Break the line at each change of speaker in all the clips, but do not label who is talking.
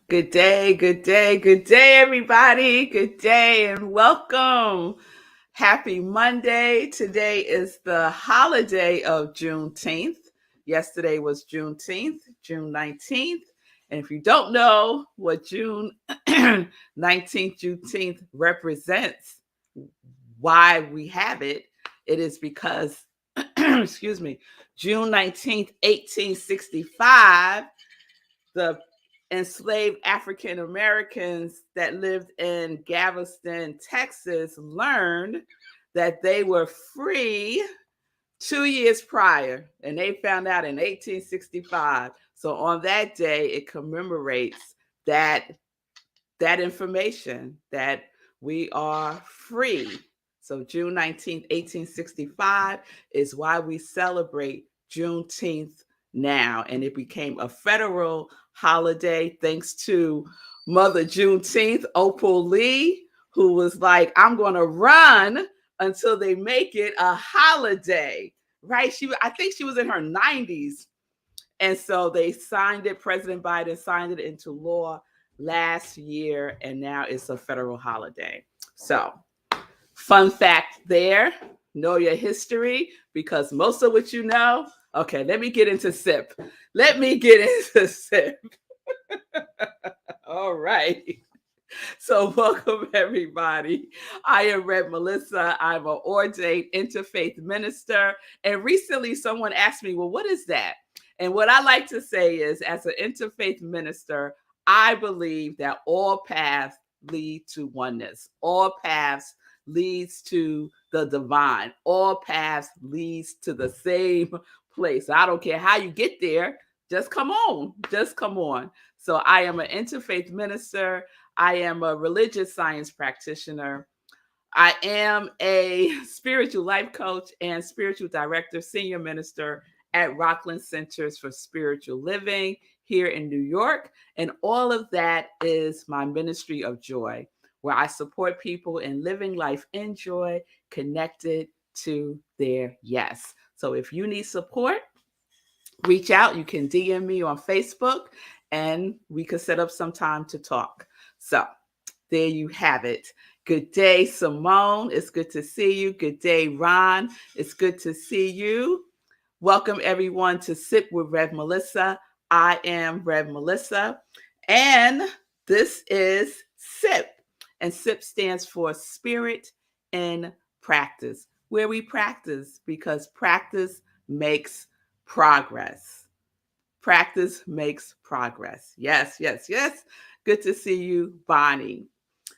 Good day, good day, good day, everybody. Good day and welcome. Happy Monday. Today is the holiday of Juneteenth. Yesterday was Juneteenth, June 19th. And if you don't know what June 19th, Juneteenth represents, why we have it, it is because, excuse me, June 19th, 1865, the enslaved African Americans that lived in Galveston, Texas, learned that they were free 2 years prior, and they found out in 1865. So on that day, it commemorates that information that we are free. So June 19th, 1865 is why we celebrate Juneteenth now. And it became a federal holiday thanks to Mother Juneteenth, Opal Lee, who was like, I'm going to run until they make it a holiday, right? I think she was in her 90s. And so they signed it, President Biden signed it into law last year, and now it's a federal holiday. So, fun fact there, know your history, because most of what you know, okay, let me get into SIP. Let me get into SIP. All right. So, welcome everybody. I am Rev Melissa. I'm an ordained interfaith minister. And recently, someone asked me, well, what is that? And what I like to say is, as an interfaith minister, I believe that all paths lead to oneness. All paths leads to the divine. All paths leads to the same place. I don't care how you get there. Just come on. Just come on. So I am an interfaith minister. I am a religious science practitioner. I am a spiritual life coach and spiritual director, senior minister at Rockland Centers for Spiritual Living here in New York. And all of that is my ministry of joy, where I support people in living life in joy, connected to their yes. So if you need support, reach out. You can DM me on Facebook and we could set up some time to talk. So there you have it. Good day, Simone. It's good to see you. Good day, Ron. It's good to see you. Welcome everyone to Sip with Rev Melissa. I am Rev Melissa, and this is SIP. And SIP stands for Spirit in Practice, where we practice because practice makes progress. Practice makes progress. Yes, yes, yes. Good to see you, Bonnie.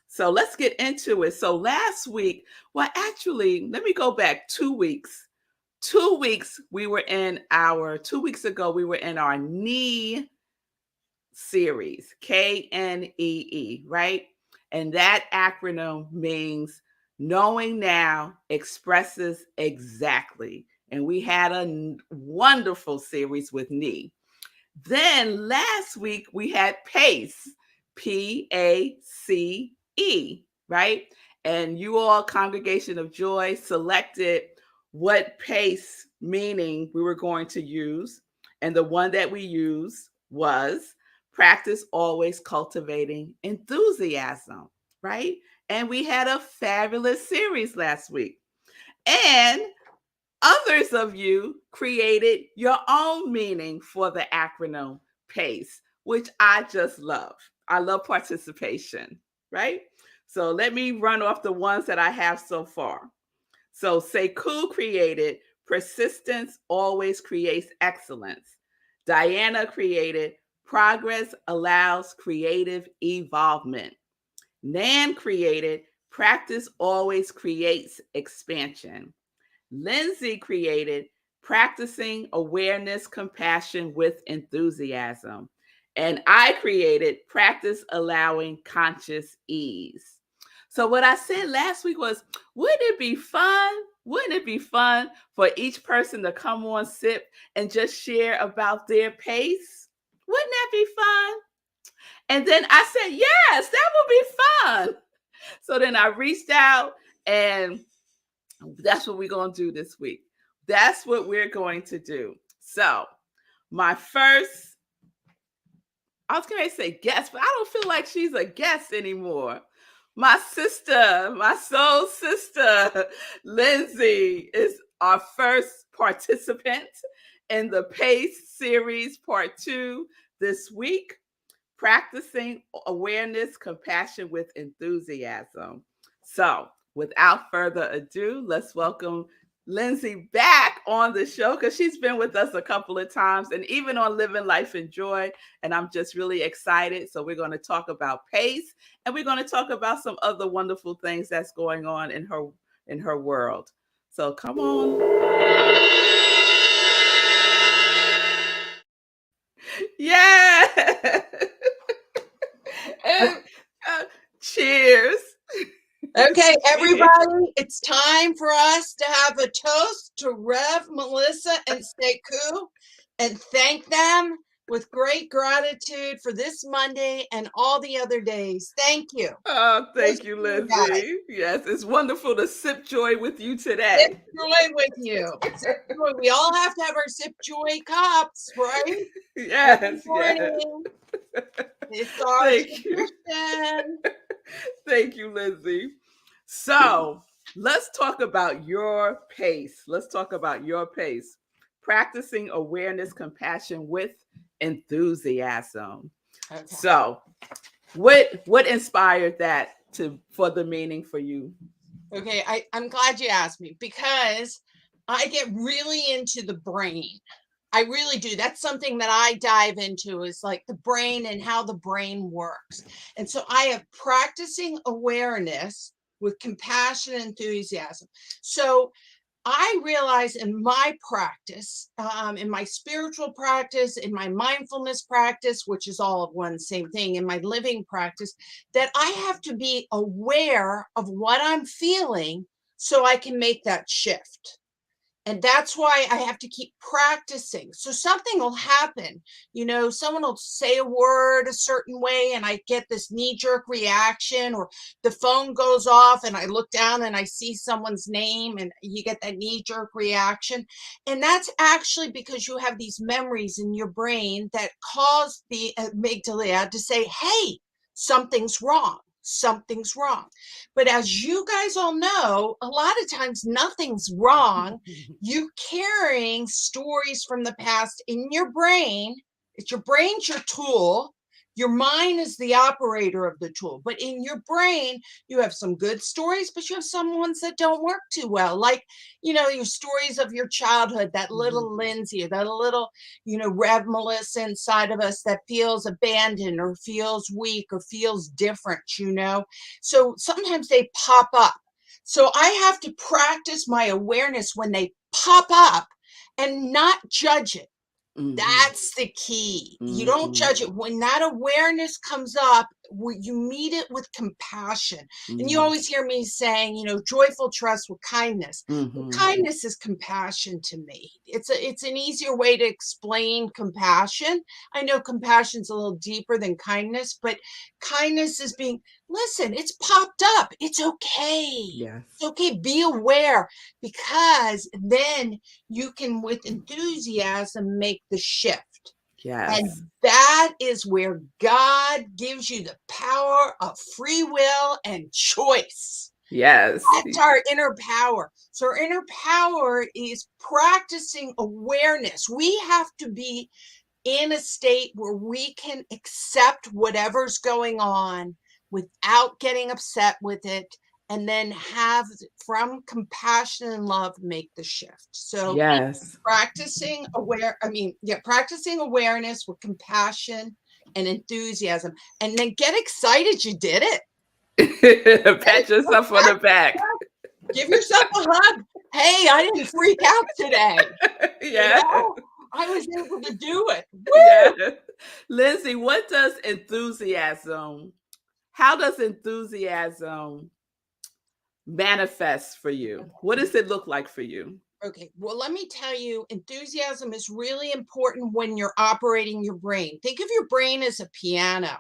So let's get into it. So last week, well, actually, let me go back 2 weeks. 2 weeks we were in our 2 weeks ago we were in our knee series, KNEE, right? And that acronym means knowing now expresses exactly. And we had a wonderful series with knee. Then last week we had PACE, P-A-C-E, right? And you all, Congregation of Joy, selected what PACE meaning we were going to use. And the one that we used was practice always cultivating enthusiasm, right? And we had a fabulous series last week. And others of you created your own meaning for the acronym PACE, which I just love. I love participation, right? So let me run off the ones that I have so far. So Sekou created persistence always creates excellence. Diana created progress allows creative evolvement. Nan created practice always creates expansion. Lindsay created practicing awareness, compassion with enthusiasm. And I created practice allowing conscious ease. So what I said last week was, wouldn't it be fun? Wouldn't it be fun for each person to come on SIP and just share about their pace? Wouldn't that be fun? And then I said, yes, that would be fun. So then I reached out, and that's what we're going to do this week. That's what we're going to do. So my first I was going to say guest, but I don't feel like she's a guest anymore. My sister, my soul sister, Lindsay, is our first participant in the PACE series part 2 this week, practicing awareness, compassion with enthusiasm. So, without further ado, let's welcome Lindsay back on the show because she's been with us a couple of times and even on Living Life in Joy. And I'm just really excited. So, we're going to talk about PACE and we're going to talk about some other wonderful things that's going on in her world. So, come on. Yeah. and, uh, cheers.
Okay, everybody, it's time for us to have a toast to Rev, Melissa, and Sekou and thank them with great gratitude for this Monday and all the other days. Thank you.
Oh,
Toast
thank you,
to you guys.
Lindsay. Yes, it's wonderful to sip joy with you
Sip
today.
joy with you. Sip joy. We all have to have our sip joy cups, right? Every
Yes, yes.
morning. It's our
Thank you.
tradition.
Thank you, Lindsay. So let's talk about your pace. Let's talk about your pace. Practicing awareness, compassion with enthusiasm.
Okay.
So, what inspired that for the meaning for you?
Okay, I'm glad you asked me because I get really into the brain. I really do. That's something that I dive into is like the brain and how the brain works. And so I have practicing awareness with compassion and enthusiasm. So I realize in my practice, in my spiritual practice, in my mindfulness practice, which is all of one same thing, in my living practice, that I have to be aware of what I'm feeling so I can make that shift. And that's why I have to keep practicing. So something will happen, someone will say a word a certain way and I get this knee-jerk reaction, or the phone goes off and I look down and I see someone's name and you get that knee-jerk reaction. And that's actually because you have these memories in your brain that cause the amygdala to say, hey, something's wrong. Something's wrong. But as you guys all know, a lot of times nothing's wrong. You carrying stories from the past in your brain. It's your brain's your tool. Your mind is the operator of the tool. But in your brain, you have some good stories, but you have some ones that don't work too well. Like, your stories of your childhood, that little Lindsay, or that little, Rev Melissa inside of us that feels abandoned or feels weak or feels different, So sometimes they pop up. So I have to practice my awareness when they pop up and not judge it. That's the key. You don't judge it. When that awareness comes up, you meet it with compassion. And you always hear me saying, joyful trust with kindness. Well, kindness is compassion to me. It's an easier way to explain compassion. I know compassion's a little deeper than kindness, but kindness is being, listen, it's popped up. It's okay.
Yes.
It's okay. Be aware, because then you can, with enthusiasm, make the shift.
Yes.
And that is where God gives you the power of free will and choice.
Yes.
That's our inner power. So our inner power is practicing awareness. We have to be in a state where we can accept whatever's going on without getting upset with it, and then have, from compassion and love, make the shift. So
yes,
practicing awareness with compassion and enthusiasm, and then get excited you did it.
pat yourself on the back.
Give yourself a hug. Hey, I didn't freak out today.
Yeah.
I was able to do it.
Yeah. Lindsay, how does enthusiasm manifest for you? What does it look like for you?
Okay, well, let me tell you, enthusiasm is really important when you're operating your brain. Think of your brain as a piano.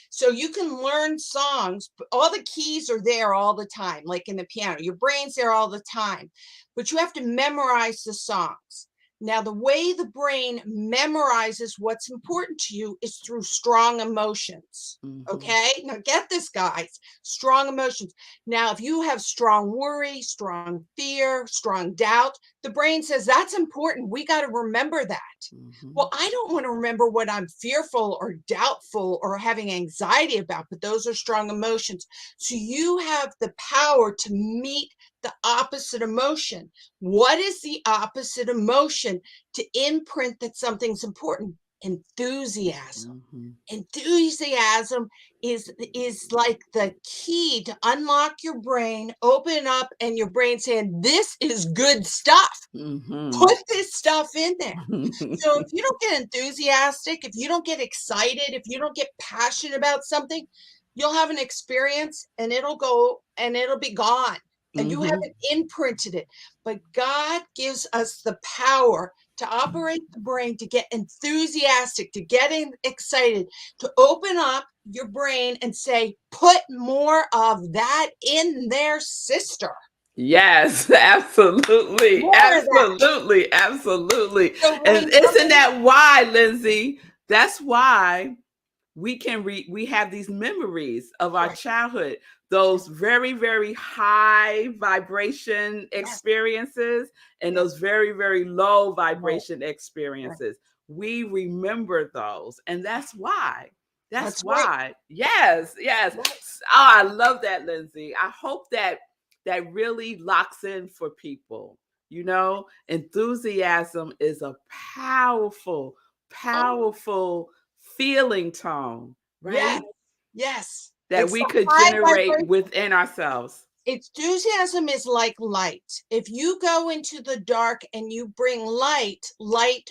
So you can learn songs, but all the keys are there all the time, like in the piano. Your brain's there all the time, but you have to memorize the songs. Now, the way the brain memorizes what's important to you is through strong emotions.
Mhm.
Okay. Now, get this, guys, strong emotions. Now, if you have strong worry, strong fear, strong doubt, the brain says that's important. We got to remember that. Well,
Mhm.
I don't want to remember what I'm fearful or doubtful or having anxiety about, but those are strong emotions. So you have the power to meet the opposite emotion. What is the opposite emotion to imprint that something's important? Enthusiasm.
Mhm.
Enthusiasm is like the key to unlock your brain, open up, and your brain saying, this is good stuff.
Mhm.
Put this stuff in there. So if you don't get enthusiastic, if you don't get excited, if you don't get passionate about something, you'll have an experience and it'll go and it'll be gone. And you
Mhm.
haven't imprinted it. But God gives us the power to operate the brain, to get enthusiastic, to get excited, to open up your brain and say, put more of that in there, sister.
Yes, absolutely,
More of that.
absolutely, absolutely.
So
And
remember
isn't that why, Lindsay? That's why we have these memories of our
right.
childhood, those very, very high vibration
Yes,
experiences and
yes,
those very, very low
right,
vibration
right.
experiences. We remember those, and that's why. That's
That's right.
why. Yes, yes.
Right.
Oh, I love that, Lindsay. I hope that that really locks in for people. You know, enthusiasm is a powerful,
Oh,
powerful feeling tone,
yes,
right?
yes.
That
It's
we
the
could
high
generate
vibration.
within ourselves.
Enthusiasm is like light. If you go into the dark and you bring light, light,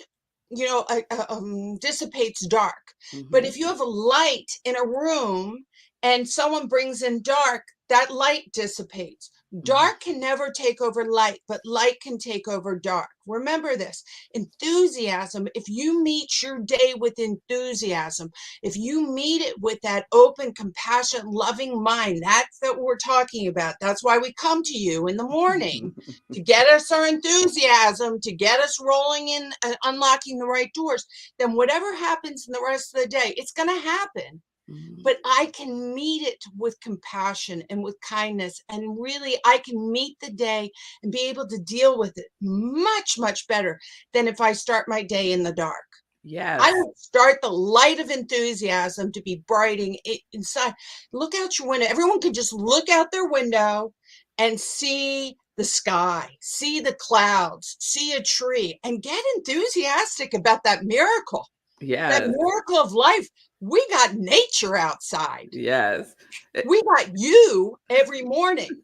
dissipates dark. But
Hmm.
if you have a light in a room and someone brings in dark, that light dissipates.
Hmm.
Dark can never take over light, but light can take over dark. Remember this enthusiasm. If you meet your day with enthusiasm, if you meet it with that open, compassionate, loving mind, that's what we're talking about. That's why we come to you in the morning to get us our enthusiasm, to get us rolling in and unlocking the right doors. Then whatever happens in the rest of the day, it's going to happen. But I can meet it with compassion and with kindness. And really, I can meet the day and be able to deal with it much, much better than if I start my day in the dark. I
Yes.
would start the light of enthusiasm to be brighting inside. Look out your window. Everyone can just look out their window and see the sky, see the clouds, see a tree, and get enthusiastic about that
Yes.
miracle of life. We got nature outside.
Yes.
We got you every morning.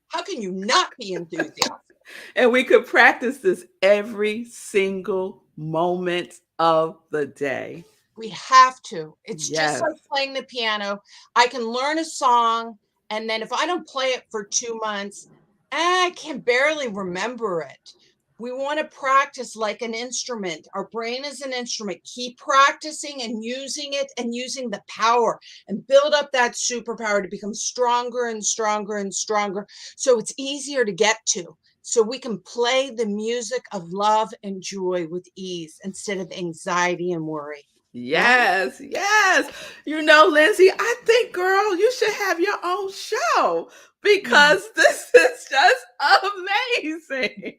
How can you not be enthusiastic?
And we could practice this every single moment of the day.
We have to. It's just
Yes.
like playing the piano. I can learn a song, and then if I don't play it for 2 months, I can barely remember it. We want to practice like an instrument. Our brain is an instrument. Keep practicing and using it and using the power and build up that superpower to become stronger and stronger and stronger so it's easier to get to. So we can play the music of love and joy with ease instead of anxiety and worry. Right?
Yes, yes. You know, Lindsay, I think, girl, you should have your own show
Mm.
because this is just amazing.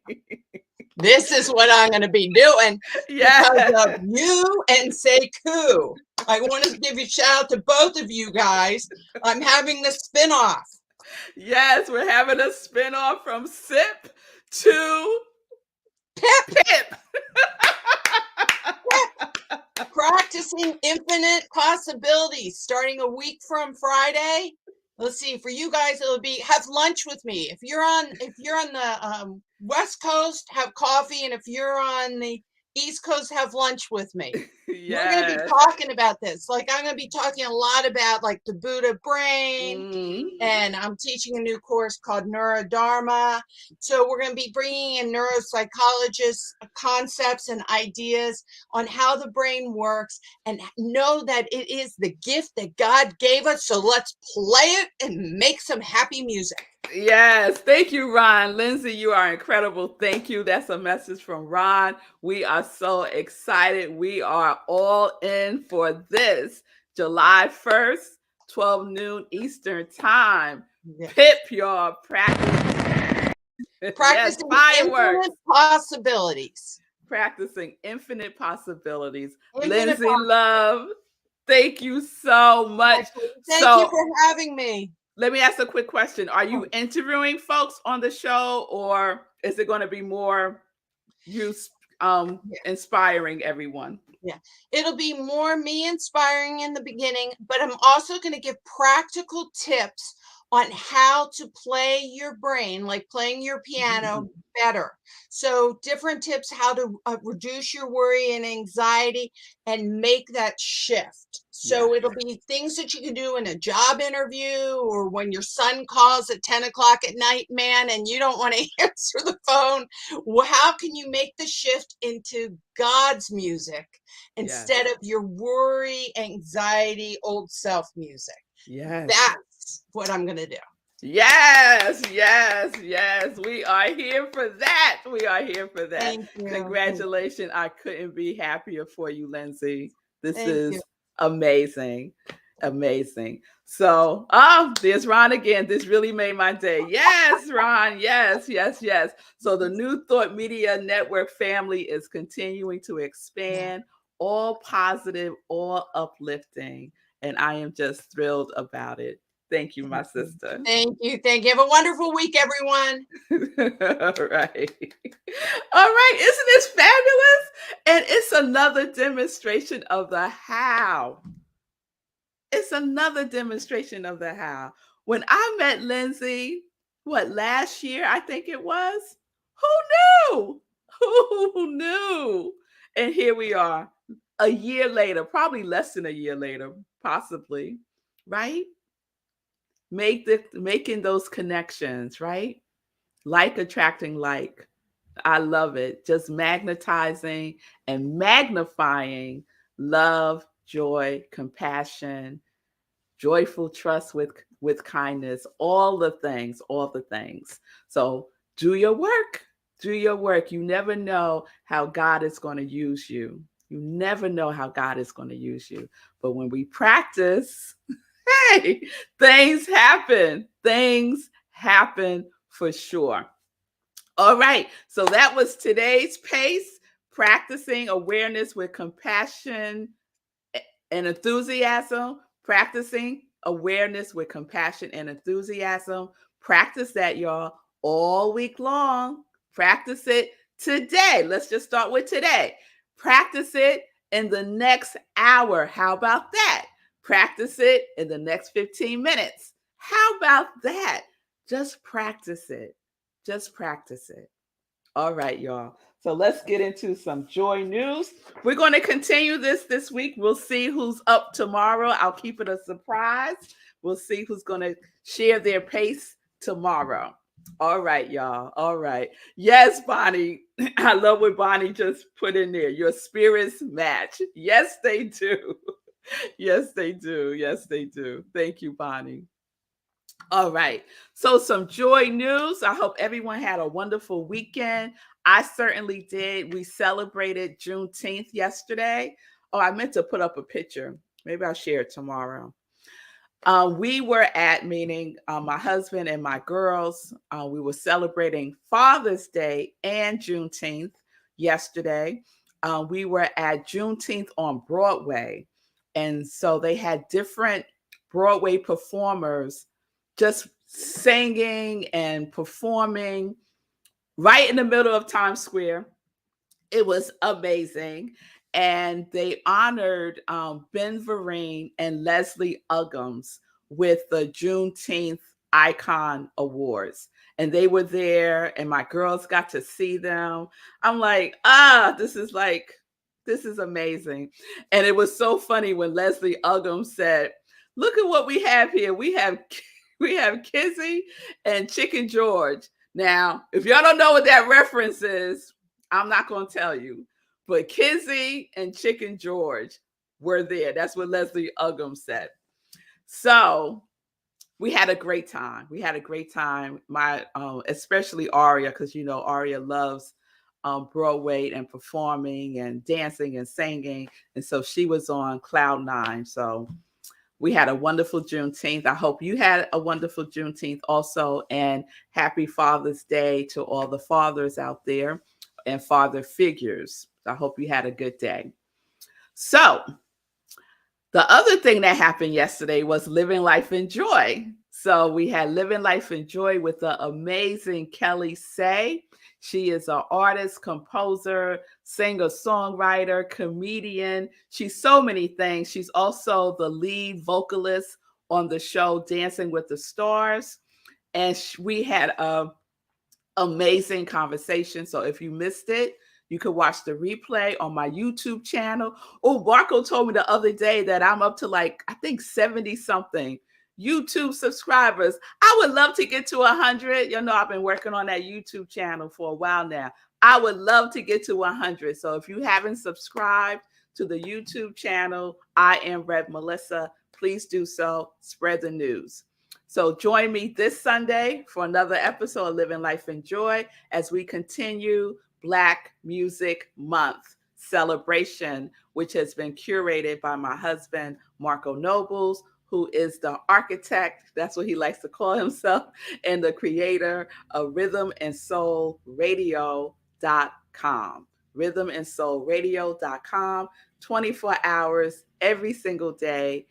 This is what I'm going to be doing because of
Yes,
you and Sekou. I want to give a shout out to both of you guys. I'm having the spinoff.
yes, we're having a spinoff from Sip to
Pip,
Pip.
pip, practicing infinite possibilities starting a week from Friday. Let's see, for you guys, it'll be have lunch with me. If you're on the West Coast, have coffee, and if you're on the East Coast, have lunch with me. We're going to be
Yes.
talking about this. Like I'm going to be talking a lot about like the Buddha brain,
Mm.
and I'm teaching a new course called Neurodharma. So we're going to be bringing in neuropsychologists concepts and ideas on how the brain works and know that it is the gift that God gave us. So let's play it and make some happy music.
Yes, thank you, Ron. Lindsay, you are incredible. Thank you. That's a message from Ron. We are so excited. We are all in for this July 1st, 12 noon Eastern Time.
Yeah.
Pip, y'all. Practice. Yes,
Practicing
fireworks.
infinite possibilities.
Practicing infinite possibilities.
Infinite
Lindsay,
possibilities.
love. Thank you so much.
Thank you
So,
for having me.
let me ask a quick question. Are you
Oh,
interviewing folks on the show, or is it going to be more you
yeah.
inspiring everyone?
Yeah, it'll be more me inspiring in the beginning, but I'm also going to give practical tips on how to play your brain, like playing your piano better. So, different tips how to reduce your worry and anxiety and make that shift.
Yes.
So, it'll be things that you can do in a job interview or when your son calls at 10 o'clock at night, man, and you don't want to answer the phone. How can you make the shift into God's music
Yes.
instead of your worry, anxiety, old self music?
Yes.
That's what I'm going to do.
Yes, yes, yes. We are here for that. We are here for that.
Thank you.
Congratulations. I couldn't be happier for you, Lindsay. This
Thank you.
is amazing. Amazing. So, there's Ron again. This really made my day. Yes, Ron. Yes, yes, yes. So, the New Thought Media Network family is continuing to
Yeah.
expand, all positive, all uplifting. And I am just thrilled about it. Thank you, my sister.
Thank you. Thank you. Have a wonderful week, everyone.
All right. All right. Isn't this fabulous? And it's another demonstration of the how. It's another demonstration of the how. When I met Lindsay, what, last year, I think it was? Who knew? Who knew? And here we are, a year later, probably less than a year later, possibly, right? Making those connections, right? Like attracting like. I love it. Just magnetizing and magnifying love, joy, compassion, joyful trust with kindness, all the things, all the things. So do your work. Do your work. You never know how God is going to use you. You never know how God is going to use you. But when we practice, hey, things happen. Things happen for sure. All right. So that was today's pace, practicing awareness with compassion and enthusiasm, practicing awareness with compassion and enthusiasm. Practice that, y'all, all week long. Practice it today. Let's just start with today. Practice it in the next hour. How about that? Practice it in the next 15 minutes. How about that? Just practice it. Just practice it. All right, y'all. So let's get into some joy news. We're going to continue this week. We'll see who's up tomorrow. I'll keep it a surprise. We'll see who's going to share their pace tomorrow. All right, y'all. All right. Yes, Bonnie. I love what Bonnie just put in there. Your spirits match. Yes, they do. Yes, they do. Yes, they do. Thank you, Bonnie. All right. So, some joy news. I hope everyone had a wonderful weekend. I certainly did. We celebrated Juneteenth yesterday. Oh, I meant to put up a picture. Maybe I'll share it tomorrow. We were at, meaning my husband and my girls, we were celebrating Father's Day and Juneteenth yesterday. We were at Juneteenth on Broadway. And so they had different Broadway performers just singing and performing right in the middle of Times Square. It was amazing. And they honored Ben Vereen and Leslie Uggams with the Juneteenth Icon Awards. And they were there, and my girls got to see them. I'm like, this is amazing. And it was so funny when Leslie Uggams said, "Look at what we have here. We have Kizzy and Chicken George." Now, if y'all don't know what that reference is, I'm not going to tell you. But Kizzy and Chicken George were there. That's what Leslie Uggam said. So We had a great time. We had a great time. My especially Aria, because you know Aria loves Broadway and performing and dancing and singing, and so she was on cloud nine. So we had a wonderful Juneteenth. I hope you had a wonderful Juneteenth also, and happy Father's Day to all the fathers out there and father figures. I hope you had a good day. So the other thing that happened yesterday was Living Life in Joy. So we had Living Life in Joy with the amazing P.A.C.E. She is an artist, composer, singer, songwriter, comedian. She's so many things. She's also the lead vocalist on the show Dancing with the Stars. And we had a amazing conversation. So if you missed it, you could watch the replay on my YouTube channel. Oh, Marco told me the other day that I'm up to like, I think 70 something YouTube subscribers. I would love to get to 100. You know, I've been working on that YouTube channel for a while now. I would love to get to 100. So if you haven't subscribed to the YouTube channel, I Am Rev Melissa, please do so. Spread the news. So join me this Sunday for another episode of Living Life in Joy as we continue Black Music Month celebration, which has been curated by my husband, Marco Nobles, who is the architect, that's what he likes to call himself, and the creator of rhythmandsoulradio.com. Rhythmandsoulradio.com, 24 hours every single day.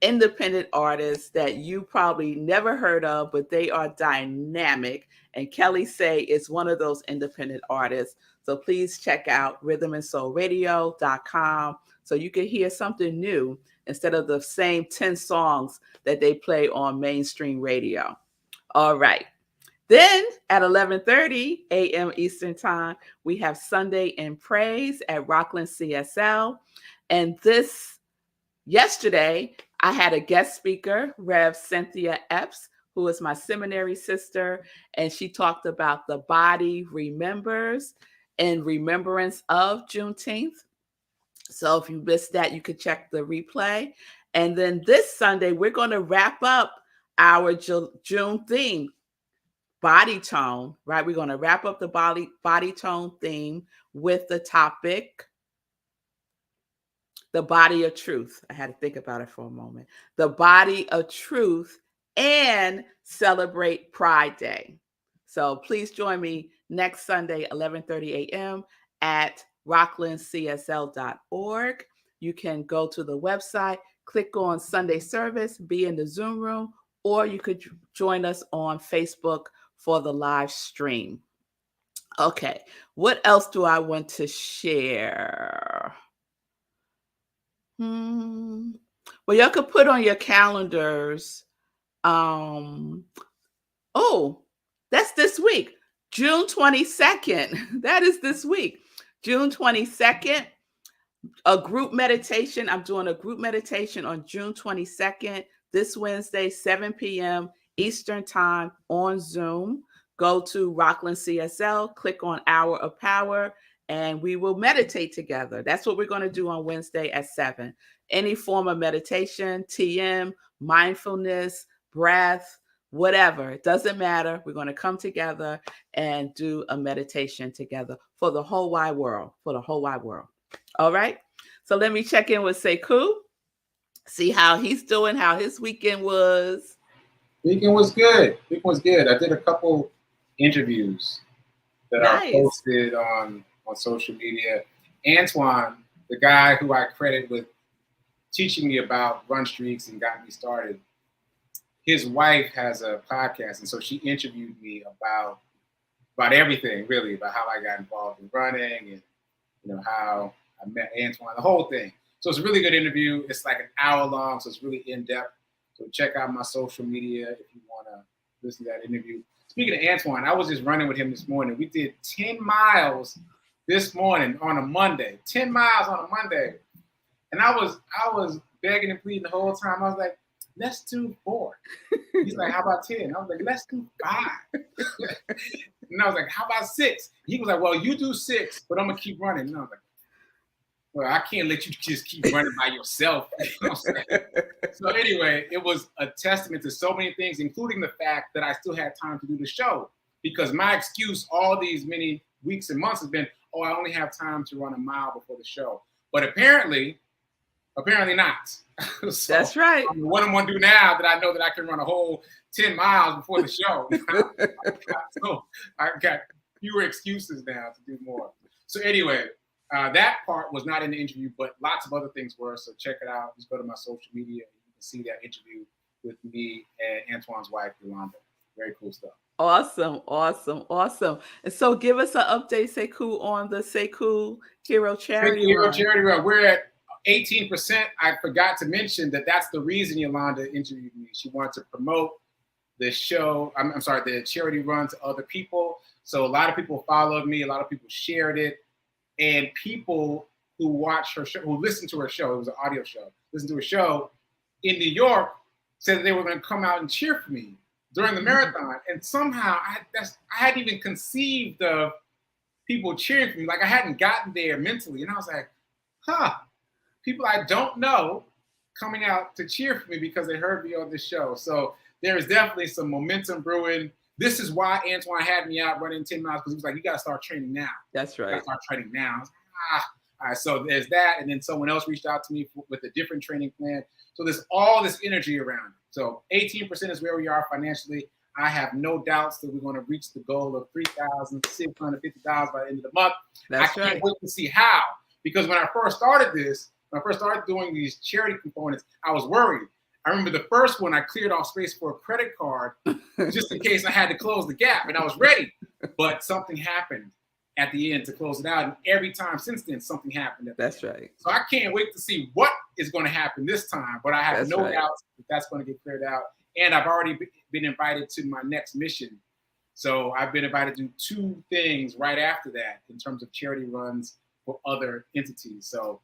Independent artists that you probably never heard of, but they are dynamic. And P.A.C.E. is one of those independent artists. So please check out rhythmandsoulradio.com so you can hear something new instead of the same 10 songs that they play on mainstream radio. All right. Then at 11:30 a.m. Eastern Time, we have Sunday in Praise at Rockland CSL. And yesterday, I had a guest speaker, Rev Cynthia Epps, who is my seminary sister, and she talked about the body remembers in remembrance of Juneteenth. So if you missed that, you could check the replay. And then this Sunday, we're going to wrap up our June theme, body tone, right? We're going to wrap up the body tone theme with the topic, the body of truth. I had to think about it for a moment. The body of truth, and celebrate Pride Day. So please join me next Sunday, 11:30 a.m. at rocklandcsl.org. You can go to the website, click on Sunday service, be in the Zoom room, or you could join us on Facebook for the live stream. Okay, what else do I want to share? Well, y'all could put on your calendars. Oh, that's this week, June 22nd. That is this week, June 22nd. A group meditation. I'm doing a group meditation on June 22nd, this Wednesday, 7 p.m. Eastern Time on Zoom. Go to Rockland CSL, click on Hour of Power, and we will meditate together. That's what we're going to do on Wednesday at 7. Any form of meditation, TM, mindfulness, breath, whatever. It doesn't matter. We're going to come together and do a meditation together for the whole wide world, All right. So let me check in with Sekou, see how he's doing, how his weekend was.
Weekend was good. I did a couple interviews that are posted on social media. Antoine, the guy who I credit with teaching me about run streaks and got me started, his wife has a podcast, and so she interviewed me about everything, really, about how I got involved in running and how I met Antoine, the whole thing. So it's a really good interview. It's like an hour long, so it's really in depth. So check out my social media if you want to listen to that interview. Speaking of Antoine, I was just running with him this morning. We did 10 miles this morning on a Monday. 10 miles on a Monday. And I was begging and pleading the whole time. I was like, let's do 4. He's like, how about 10? I was like, let's do 5. And I was like, how about 6? He was like, well, you do 6, but I'm going to keep running. And I was like, Well, I can't let you just keep running by yourself. You know what I'm saying? So anyway, it was a testament to so many things, including the fact that I still had time to do the show. Because my excuse all these many weeks and months has been, oh, I only have time to run a mile before the show. But apparently not. So,
that's right.
What I'm going to do now that I know that I can run a whole 10 miles before the show. So I got fewer excuses now to do more. So anyway, that part was not in the interview, but lots of other things were. So check it out. Just go to my social media. You can see that interview with me and Antoine's wife, Yolanda. Very cool stuff.
Awesome. And so give us an update, Sekou, on the Sekou Hero Charity Run.
We're at 18%. I forgot to mention that that's the reason Yolanda interviewed me. She wanted to promote the show. I'm sorry, the charity run to other people. So a lot of people followed me. A lot of people shared it. And people who watched her show, who listened to her show, it was an audio show, listened to her show in New York, said that they were going to come out and cheer for me during the marathon. And somehow I hadn't even conceived of people cheering for me. Like I hadn't gotten there mentally. And I was like, people I don't know coming out to cheer for me because they heard me on this show. So there is definitely some momentum brewing. This is why Antoine had me out running 10 miles, because he was like, you got to start training now.
That's right.
You got to start training now. I was like, all right, so there's that. And then someone else reached out to me with a different training plan. So there's all this energy around it. So 18% is where we are financially. I have no doubts that we're going to reach the goal of $3,650 by the end of the month.
That's
I can't wait to see how. Because when I first started doing these charity components, I was worried. I remember the first one, I cleared off space for a credit card just in case I had to close the gap, and I was ready. But something happened at the end to close it out. And every time since then, something happened.
That's right.
So I can't wait to see what is going to happen this time, but I have no doubts that that's going to get cleared out. And I've already been invited to my next mission. So I've been invited to do 2 things right after that in terms of charity runs for other entities. So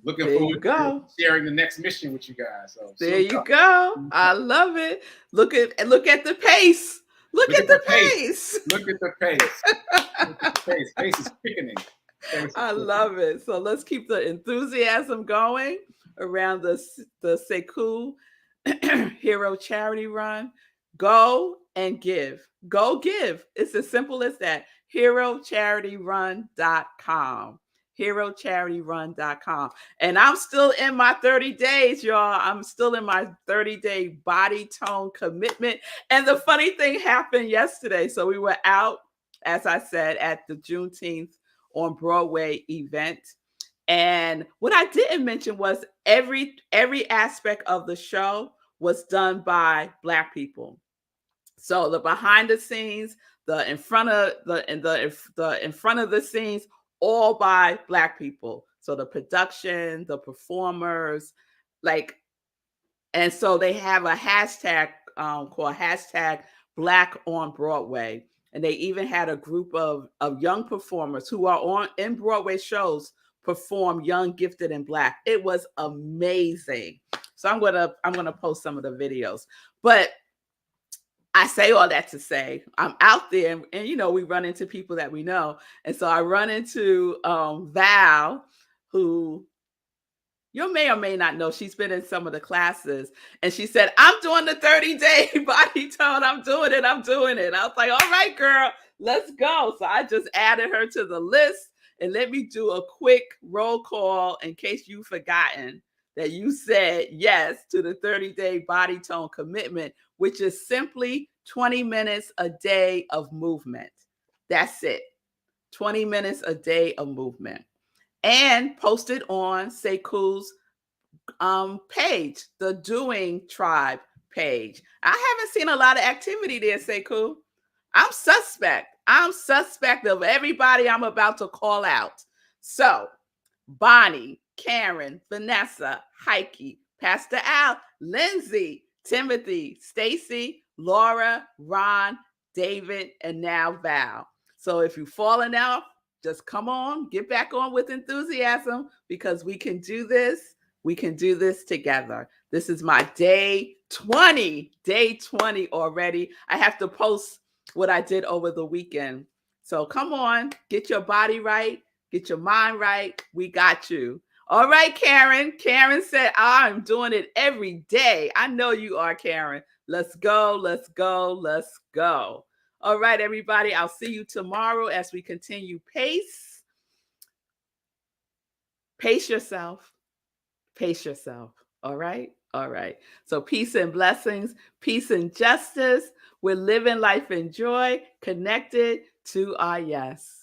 looking forward to sharing the next mission with you guys. So
there you go. I love it. Look at the pace. Look at the pace.
Look at the pace. Look at the pace. Pace is quickening.
I love it. So let's keep the enthusiasm going around the Sekou Hero Charity Run. Go and give. Go give. It's as simple as that. HeroCharityRun.com. HeroCharityRun.com. And I'm still in my 30 days, y'all. I'm still in my 30-day body tone commitment. And the funny thing happened yesterday. So we were out, as I said, at the Juneteenth on Broadway event. And what I didn't mention was every aspect of the show was done by Black people. So the behind the scenes, the in front of the scenes, all by Black people. So the production, the performers, and so they have a hashtag called #Black on Broadway. And they even had a group of young performers who are in Broadway shows perform Young, Gifted, and Black. It was amazing. So I'm gonna post some of the videos. But I say all that to say I'm out there, and we run into people that we know. And so I run into Val, who you may or may not know. She's been in some of the classes, and she said, I'm doing the 30-day body tone. I'm doing it. I was like, all right, girl, let's go. So I just added her to the list, and let me do a quick roll call in case you've forgotten that you said yes to the 30-day body tone commitment, which is simply 20 minutes a day of movement. That's it. 20 minutes a day of movement. And posted on Sekou's page, the Doing Tribe page. I haven't seen a lot of activity there, Sekou. I'm suspect of everybody I'm about to call out. So, Bonnie, Karen, Vanessa, Heike, Pastor Al, Lindsay, Timothy, Stacy, Laura, Ron, David, and now Val. So if you've fallen out, just come on, get back on with enthusiasm, because we can do this. We can do this together. This is my day 20 already. I have to post what I did over the weekend. So come on, get your body right, get your mind right. We got you. All right, Karen. Karen said, I'm doing it every day. I know you are, Karen. Let's go, let's go, let's go. All right, everybody. I'll see you tomorrow as we continue PACE. Pace yourself. Pace yourself. All right. All right. So peace and blessings, peace and justice. We're living life in joy, connected to our yes.